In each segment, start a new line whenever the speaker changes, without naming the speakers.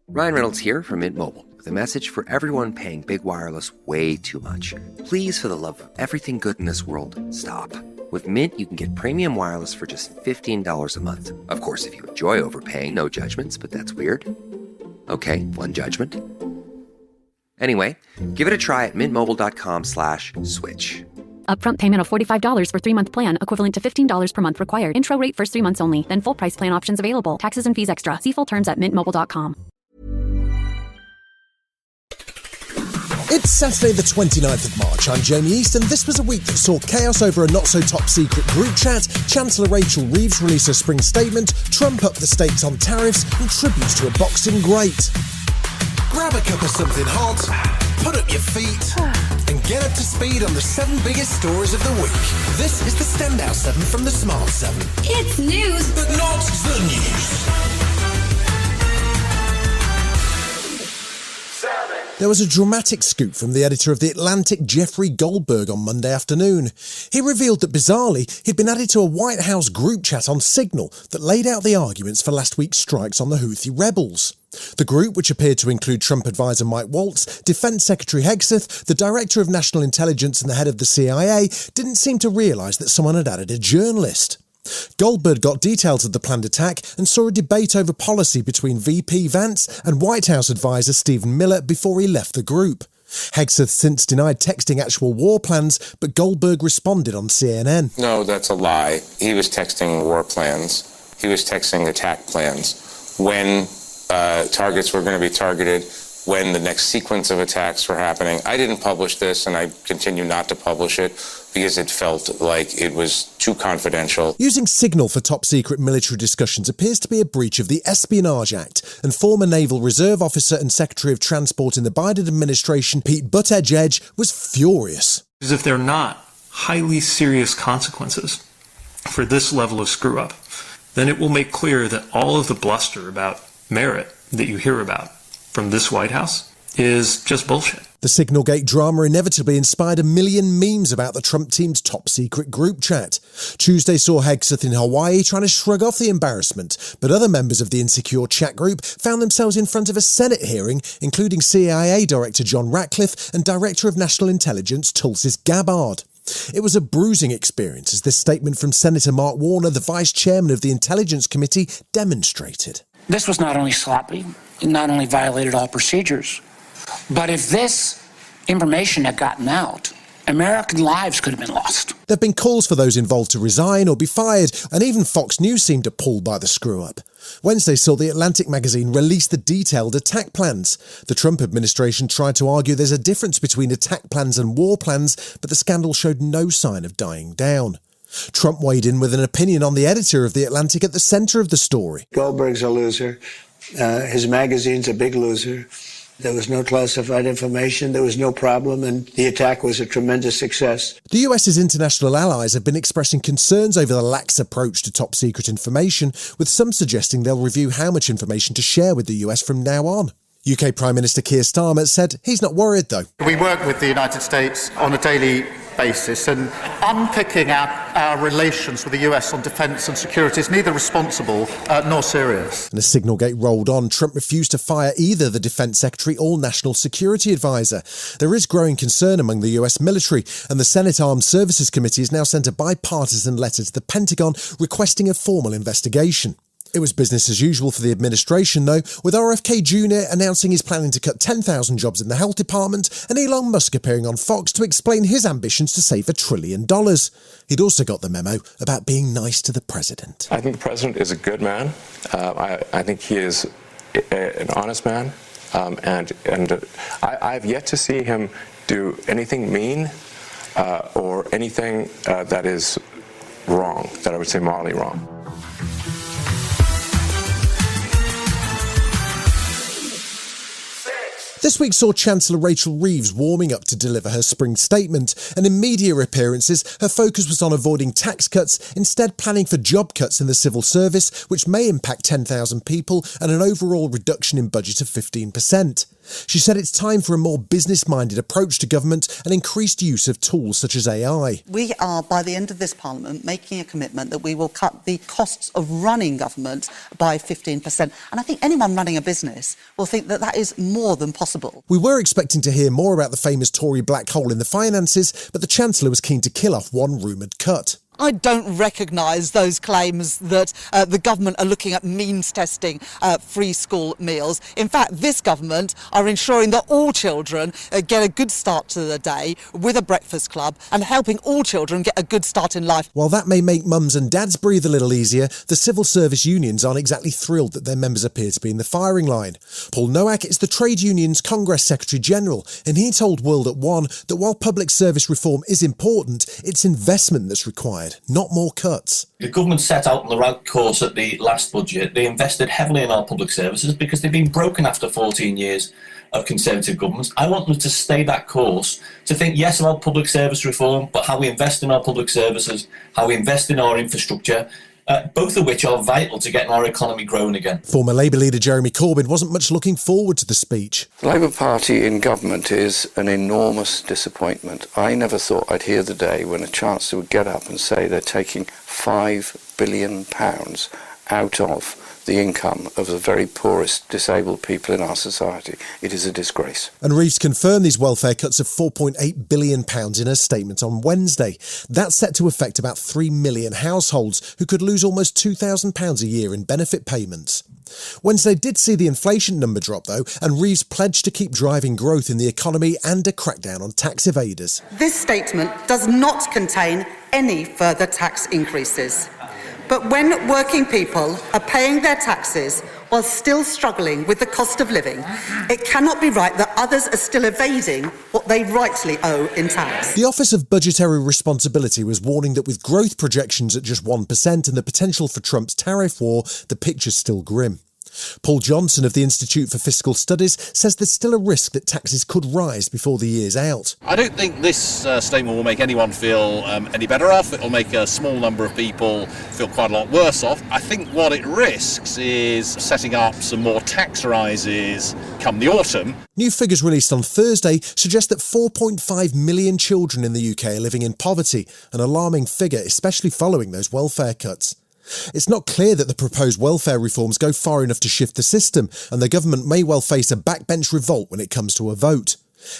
Ryan Reynolds here from Mint Mobile with a message for everyone paying big wireless way too much. Please, for the love of everything good in this world, stop. With Mint, you can get premium wireless for just $15 a month. Of course, if you enjoy overpaying, no judgments, but that's weird. Okay, one judgment. Anyway, give it a try at mintmobile.com/switch.
Upfront payment of $45 for 3-month plan, equivalent to $15 per month required. Intro rate first 3 months only, then full price plan options available. Taxes and fees extra. See full terms at mintmobile.com.
It's Saturday the 29th of March. I'm Jamie East, and this was a week that saw chaos over a not-so-top-secret group chat, Chancellor Rachel Reeves release a spring statement, Trump up the stakes on tariffs, and tributes to a boxing great.
Grab a cup of something hot, put up your feet, and get up to speed on the 7 biggest stories of the week. This is the Standout 7 from the Smart 7.
It's news,
but not the news.
There was a dramatic scoop from the editor of The Atlantic, Jeffrey Goldberg, on Monday afternoon. He revealed that, bizarrely, he'd been added to a White House group chat on Signal that laid out the arguments for last week's strikes on the Houthi rebels. The group, which appeared to include Trump advisor Mike Waltz, Defense Secretary Hegseth, the Director of National Intelligence and the head of the CIA, didn't seem to realise that someone had added a journalist. Goldberg got details of the planned attack and saw a debate over policy between VP Vance and White House advisor Stephen Miller before he left the group. Hegseth since denied texting actual war plans, but Goldberg responded on CNN.
No, that's a lie. He was texting war plans. He was texting attack plans. When targets were going to be targeted, when the next sequence of attacks were happening. I didn't publish this, and I continue not to publish it because it felt like it was too confidential.
Using Signal for top-secret military discussions appears to be a breach of the Espionage Act, and former Naval Reserve Officer and Secretary of Transport in the Biden administration, Pete Buttigieg, was furious.
Because if they're not highly serious consequences for this level of screw-up, then it will make clear that all of the bluster about merit that you hear about from this White House is just bullshit.
The Signalgate drama inevitably inspired a million memes about the Trump team's top-secret group chat. Tuesday saw Hegseth in Hawaii trying to shrug off the embarrassment, but other members of the insecure chat group found themselves in front of a Senate hearing, including CIA Director John Ratcliffe and Director of National Intelligence Tulsi Gabbard. It was a bruising experience, as this statement from Senator Mark Warner, the Vice Chairman of the Intelligence Committee, demonstrated.
This was not only sloppy, it not only violated all procedures, but if this information had gotten out, American lives could have been lost.
There have been calls for those involved to resign or be fired, and even Fox News seemed appalled by the screw-up. Wednesday saw The Atlantic magazine release the detailed attack plans. The Trump administration tried to argue there's a difference between attack plans and war plans, but the scandal showed no sign of dying down. Trump weighed in with an opinion on the editor of The Atlantic at the centre of the story.
Goldberg's a loser. His magazine's a big loser. There was no classified information. There was no problem, and the attack was a tremendous success.
The US's international allies have been expressing concerns over the lax approach to top-secret information, with some suggesting they'll review how much information to share with the US from now on. UK Prime Minister Keir Starmer said he's not worried, though.
We work with the United States on a daily basis, and unpicking our relations with the US on defence and security is neither responsible nor serious.
And as Signalgate rolled on, Trump refused to fire either the Defence Secretary or National Security Advisor. There is growing concern among the US military, and the Senate Armed Services Committee has now sent a bipartisan letter to the Pentagon requesting a formal investigation. It was business as usual for the administration, though, with RFK Jr. announcing he's planning to cut 10,000 jobs in the health department, and Elon Musk appearing on Fox to explain his ambitions to save $1 trillion. He'd also got the memo about being nice to the president.
I think the president is a good man. I think he is an honest man, and I've yet to see him do anything mean or anything that is wrong, that I would say morally wrong.
This week saw Chancellor Rachel Reeves warming up to deliver her spring statement, and in media appearances, her focus was on avoiding tax cuts, instead planning for job cuts in the civil service, which may impact 10,000 people, and an overall reduction in budget of 15%. She said it's time for a more business-minded approach to government and increased use of tools such as AI.
We are, by the end of this Parliament, making a commitment that we will cut the costs of running government by 15%. And I think anyone running a business will think that that is more than possible.
We were expecting to hear more about the famous Tory black hole in the finances, but the Chancellor was keen to kill off one rumoured cut.
I don't recognise those claims that the government are looking at means testing free school meals. In fact, this government are ensuring that all children get a good start to the day with a breakfast club and helping all children get a good start in life.
While that may make mums and dads breathe a little easier, the civil service unions aren't exactly thrilled that their members appear to be in the firing line. Paul Nowak is the trade union's Congress Secretary General, and he told World at One that while public service reform is important, it's investment that's required, not more cuts.
The government set out on the right course at the last budget. They invested heavily in our public services because they've been broken after 14 years of Conservative governments. I want them to stay that course, to think, yes, about public service reform, but how we invest in our public services, how we invest in our infrastructure, both of which are vital to getting our economy growing again.
Former Labour leader Jeremy Corbyn wasn't much looking forward to the speech.
The Labour Party in government is an enormous disappointment. I never thought I'd hear the day when a Chancellor would get up and say they're taking £5 billion out of the income of the very poorest disabled people in our society. It is a disgrace.
And Reeves confirmed these welfare cuts of £4.8 billion in a statement on Wednesday. That's set to affect about 3 million households who could lose almost £2,000 a year in benefit payments. Wednesday did see the inflation number drop though, and Reeves pledged to keep driving growth in the economy and a crackdown on tax evaders.
This statement does not contain any further tax increases. But when working people are paying their taxes while still struggling with the cost of living, it cannot be right that others are still evading what they rightly owe in tax.
The Office of Budgetary Responsibility was warning that with growth projections at just 1% and the potential for Trump's tariff war, the picture's still grim. Paul Johnson of the Institute for Fiscal Studies says there's still a risk that taxes could rise before the year's out.
I don't think this statement will make anyone feel any better off. It'll make a small number of people feel quite a lot worse off. I think what it risks is setting up some more tax rises come the autumn.
New figures released on Thursday suggest that 4.5 million children in the UK are living in poverty, an alarming figure, especially following those welfare cuts. It's not clear that the proposed welfare reforms go far enough to shift the system, and the government may well face a backbench revolt when it comes to a vote.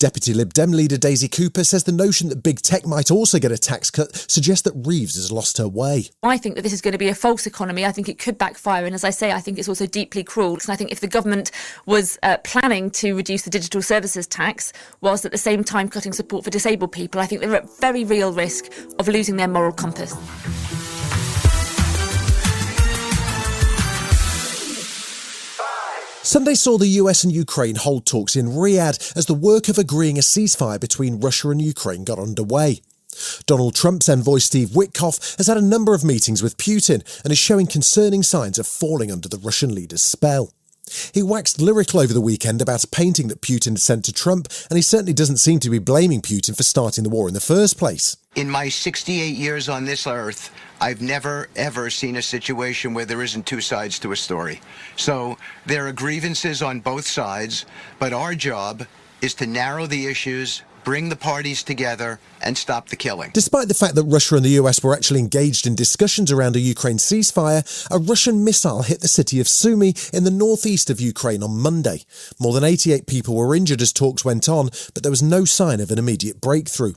Deputy Lib Dem leader Daisy Cooper says the notion that big tech might also get a tax cut suggests that Reeves has lost her way.
I think that this is going to be a false economy. I think it could backfire, and as I say, I think it's also deeply cruel. And I think if the government was planning to reduce the digital services tax whilst at the same time cutting support for disabled people, I think they're at very real risk of losing their moral compass.
Sunday saw the US and Ukraine hold talks in Riyadh as the work of agreeing a ceasefire between Russia and Ukraine got underway. Donald Trump's envoy Steve Witkoff has had a number of meetings with Putin and is showing concerning signs of falling under the Russian leader's spell. He waxed lyrical over the weekend about a painting that Putin had sent to Trump, and he certainly doesn't seem to be blaming Putin for starting the war in the first place.
In my 68 years on this earth, I've never, ever seen a situation where there isn't two sides to a story. So there are grievances on both sides, but our job is to narrow the issues, bring the parties together, and stop the killing.
Despite the fact that Russia and the US were actually engaged in discussions around a Ukraine ceasefire, a Russian missile hit the city of Sumy in the northeast of Ukraine on Monday. More than 88 people were injured as talks went on, but there was no sign of an immediate breakthrough.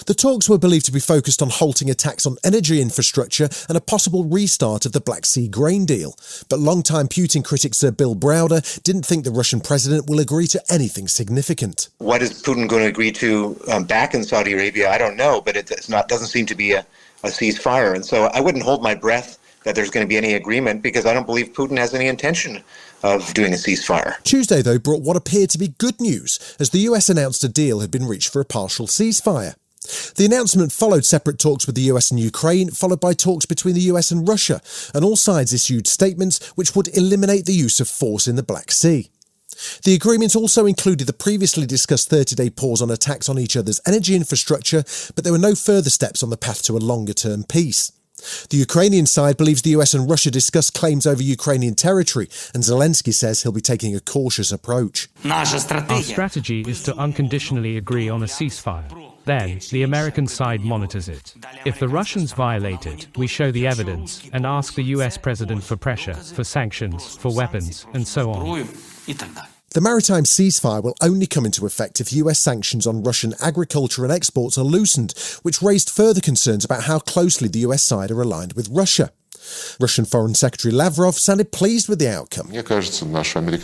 The talks were believed to be focused on halting attacks on energy infrastructure and a possible restart of the Black Sea grain deal. But longtime Putin critic Sir Bill Browder didn't think the Russian president will agree to anything significant.
What is Putin going to agree to back in Saudi Arabia? I don't know, but it doesn't seem to be a ceasefire. And so I wouldn't hold my breath that there's going to be any agreement because I don't believe Putin has any intention of doing a ceasefire.
Tuesday, though, brought what appeared to be good news as the US announced a deal had been reached for a partial ceasefire. The announcement followed separate talks with the US and Ukraine, followed by talks between the US and Russia, and all sides issued statements which would eliminate the use of force in the Black Sea. The agreement also included the previously discussed 30-day pause on attacks on each other's energy infrastructure, but there were no further steps on the path to a longer-term peace. The Ukrainian side believes the US and Russia discussed claims over Ukrainian territory, and Zelensky says he'll be taking a cautious approach.
Our strategy is to unconditionally agree on a ceasefire. Then, the American side monitors it. If the Russians violate it, we show the evidence and ask the US president for pressure, for sanctions, for weapons, and so on.
The maritime ceasefire will only come into effect if US sanctions on Russian agriculture and exports are loosened, which raised further concerns about how closely the US side are aligned with Russia. Russian Foreign Secretary Lavrov sounded pleased with the outcome.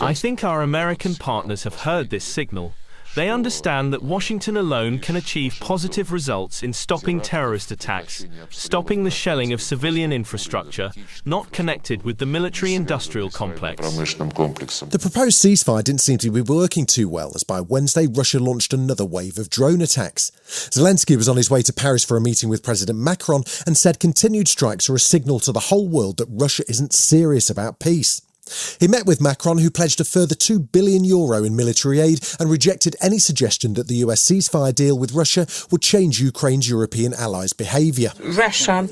I think our American partners have heard this signal. They understand that Washington alone can achieve positive results in stopping terrorist attacks, stopping the shelling of civilian infrastructure not connected with the military-industrial complex.
The proposed ceasefire didn't seem to be working too well, as by Wednesday Russia launched another wave of drone attacks. Zelensky was on his way to Paris for a meeting with President Macron and said continued strikes are a signal to the whole world that Russia isn't serious about peace. He met with Macron, who pledged a further €2 billion in military aid and rejected any suggestion that the US ceasefire deal with Russia would change Ukraine's European allies' behaviour.
Russia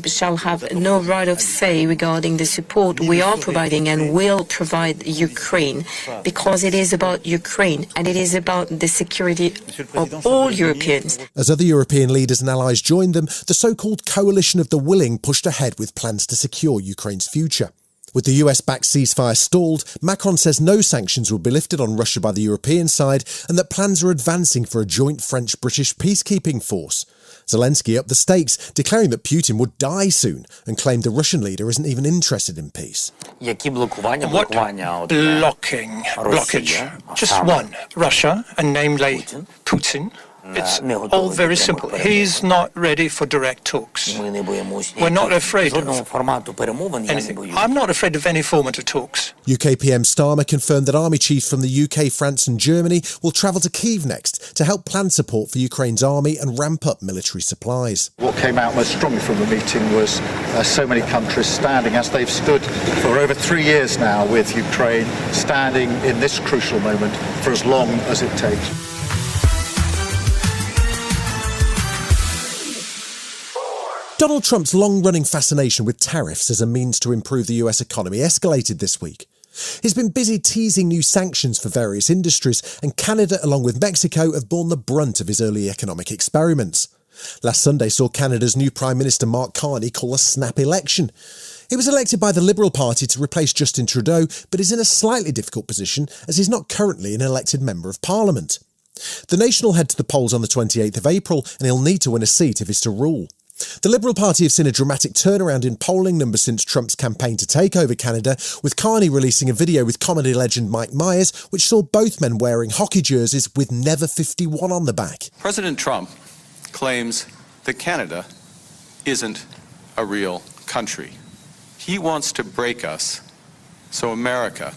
shall have no right of say regarding the support we are providing and will provide Ukraine, because it is about Ukraine and it is about the security of all Europeans.
As other European leaders and allies joined them, the so-called Coalition of the Willing pushed ahead with plans to secure Ukraine's future. With the US-backed ceasefire stalled, Macron says no sanctions will be lifted on Russia by the European side and that plans are advancing for a joint French-British peacekeeping force. Zelensky upped the stakes, declaring that Putin would die soon, and claimed the Russian leader isn't even interested in peace.
What blockage? Just one, Russia, and namely Putin. It's all very simple. He's not ready for direct talks. We're not afraid of anything. I'm not afraid of any format of talks.
UK PM Starmer confirmed that army chiefs from the UK, France and Germany will travel to Kyiv next to help plan support for Ukraine's army and ramp up military supplies.
What came out most strongly from the meeting was so many countries standing, as they've stood for over 3 years now with Ukraine, standing in this crucial moment for as long as it takes.
Donald Trump's long-running fascination with tariffs as a means to improve the US economy escalated this week. He's been busy teasing new sanctions for various industries, and Canada, along with Mexico, have borne the brunt of his early economic experiments. Last Sunday saw Canada's new Prime Minister Mark Carney call a snap election. He was elected by the Liberal Party to replace Justin Trudeau, but is in a slightly difficult position as he's not currently an elected Member of Parliament. The nation will head to the polls on the 28th of April, and he'll need to win a seat if he's to rule. The Liberal Party have seen a dramatic turnaround in polling numbers since Trump's campaign to take over Canada, with Carney releasing a video with comedy legend Mike Myers, which saw both men wearing hockey jerseys with Never 51 on the back.
President Trump claims that Canada isn't a real country. He wants to break us so America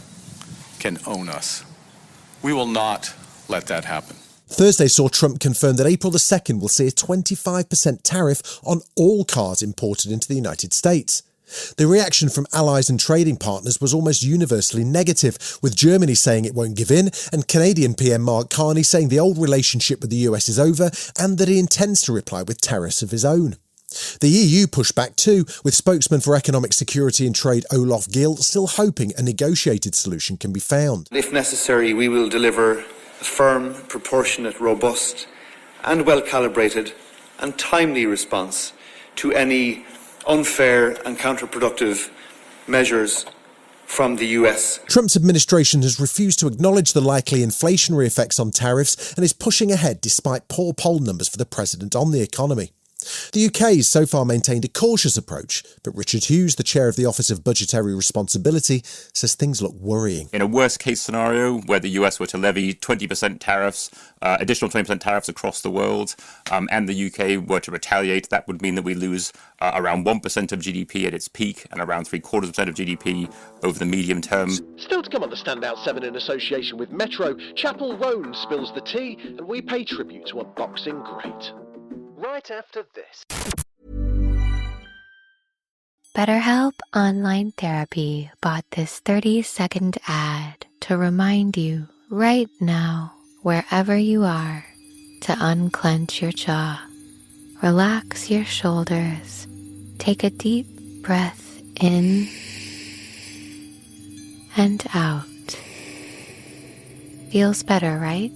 can own us. We will not let that happen.
Thursday saw Trump confirm that April the 2nd will see a 25% tariff on all cars imported into the United States. The reaction from allies and trading partners was almost universally negative, with Germany saying it won't give in and Canadian PM Mark Carney saying the old relationship with the US is over and that he intends to reply with tariffs of his own. The EU pushed back too, with spokesman for economic security and trade Olaf Gill still hoping a negotiated solution can be found.
If necessary, we will deliver a firm, proportionate, robust and well-calibrated and timely response to any unfair and counterproductive measures from the US.
Trump's administration has refused to acknowledge the likely inflationary effects on tariffs and is pushing ahead despite poor poll numbers for the president on the economy. The UK has so far maintained a cautious approach, but Richard Hughes, the chair of the Office of Budgetary Responsibility, says things look worrying.
In a worst-case scenario, where the US were to levy 20% tariffs, additional 20% tariffs across the world, and the UK were to retaliate, that would mean that we lose around 1% of GDP at its peak and around 0.75% of GDP over the medium term.
Still to come on the Standout 7 in association with Metro, Chapel Roan spills the tea, and we pay tribute to a boxing great. Right after this.
BetterHelp Online Therapy bought this 30-second ad to remind you right now, wherever you are, to unclench your jaw, relax your shoulders, Take a deep breath in and out. Feels better, right?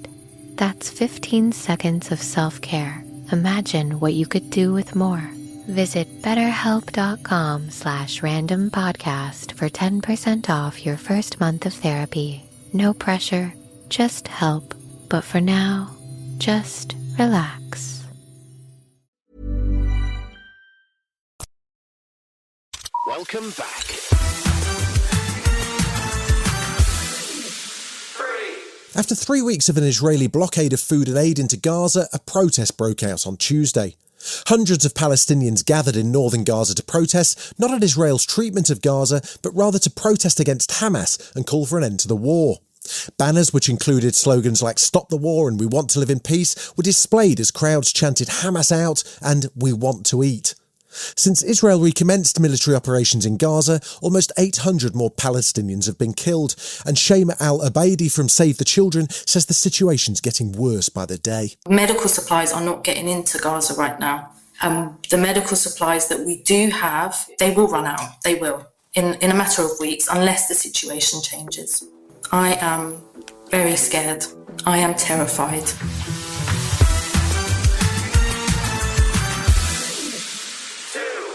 That's 15 seconds of self-care. Imagine what you could do with more. Visit betterhelp.com/randompodcast for 10% off your first month of therapy. No pressure, just help. But for now, just relax.
Welcome back.
After 3 weeks of an Israeli blockade of food and aid into Gaza, a protest broke out on Tuesday. Hundreds of Palestinians gathered in northern Gaza to protest, not at Israel's treatment of Gaza, but rather to protest against Hamas and call for an end to the war. Banners, which included slogans like "Stop the war" and "We want to live in peace," were displayed as crowds chanted "Hamas out" and "We want to eat." Since Israel recommenced military operations in Gaza, almost 800 more Palestinians have been killed, and Shema Al-Abaidi from Save the Children says the situation's getting worse by the day.
Medical supplies are not getting into Gaza right now. The medical supplies that we do have, they will run out. They will, in a matter of weeks, unless the situation changes. I am very scared. I am terrified.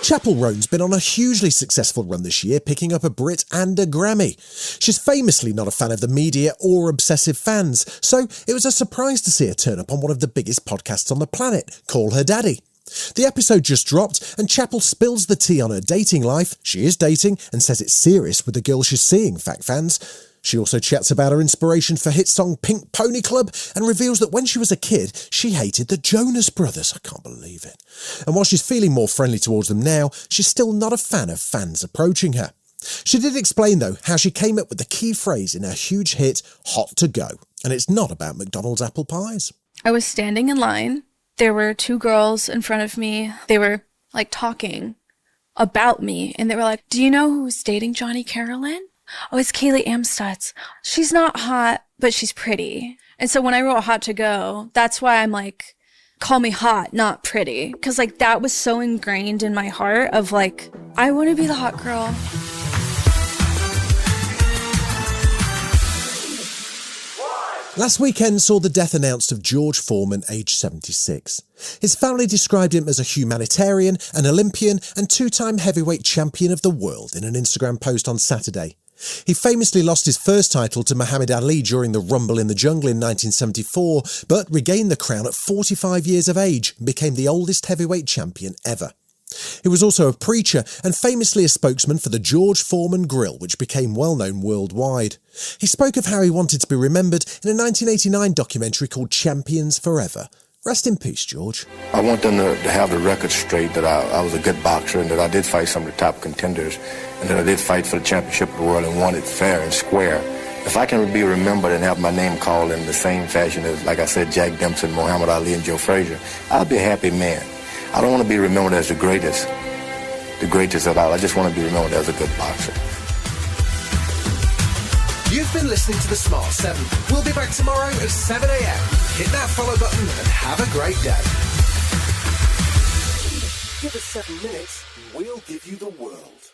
Chapel Roan's been on a hugely successful run this year, picking up a Brit and a Grammy. She's famously not a fan of the media or obsessive fans, so it was a surprise to see her turn up on one of the biggest podcasts on the planet, Call Her Daddy. The episode just dropped, and Chapel spills the tea on her dating life. She is dating, and says it's serious with the girl she's seeing, fact fans. She also chats about her inspiration for hit song Pink Pony Club and reveals that when she was a kid, she hated the Jonas Brothers. I can't believe it. And while she's feeling more friendly towards them now, she's still not a fan of fans approaching her. She did explain, though, how she came up with the key phrase in her huge hit, Hot to Go. And it's not about McDonald's apple pies.
I was standing in line. There were two girls in front of me. They were, talking about me. And they were like, "Do you know who's dating Johnny Carolyn?" "Oh, it's Kaylee Amstutz. She's not hot, but she's pretty." And so when I wrote Hot to Go, that's why I'm like, call me hot, not pretty. Because that was so ingrained in my heart of I want to be the hot girl.
Last weekend saw the death announced of George Foreman, aged 76. His family described him as a humanitarian, an Olympian and two-time heavyweight champion of the world in an Instagram post on Saturday. He famously lost his first title to Muhammad Ali during the Rumble in the Jungle in 1974, but regained the crown at 45 years of age and became the oldest heavyweight champion ever. He was also a preacher and famously a spokesman for the George Foreman Grill, which became well known worldwide. He spoke of how he wanted to be remembered in a 1989 documentary called Champions Forever. Rest in peace, George.
I want them to have the record straight that I was a good boxer and that I did fight some of the top contenders and that I did fight for the championship of the world and won it fair and square. If I can be remembered and have my name called in the same fashion as, like I said, Jack Dempsey, Muhammad Ali, and Joe Frazier, I'll be a happy man. I don't want to be remembered as the greatest of all. I just want to be remembered as a good boxer.
You've been listening to The Smart 7. We'll be back tomorrow at 7 a.m. Hit that follow button and have a great day. Give us 7 minutes, we'll give you the world.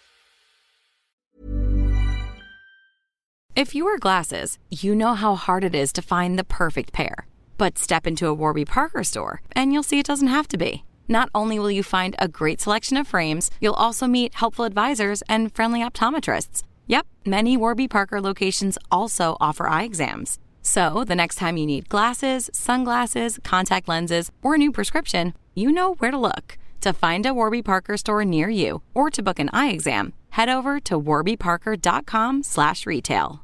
If you wear glasses, you know how hard it is to find the perfect pair. But step into a Warby Parker store, and you'll see it doesn't have to be. Not only will you find a great selection of frames, you'll also meet helpful advisors and friendly optometrists. Yep, many Warby Parker locations also offer eye exams. So the next time you need glasses, sunglasses, contact lenses, or a new prescription, you know where to look. To find a Warby Parker store near you or to book an eye exam, head over to warbyparker.com/retail.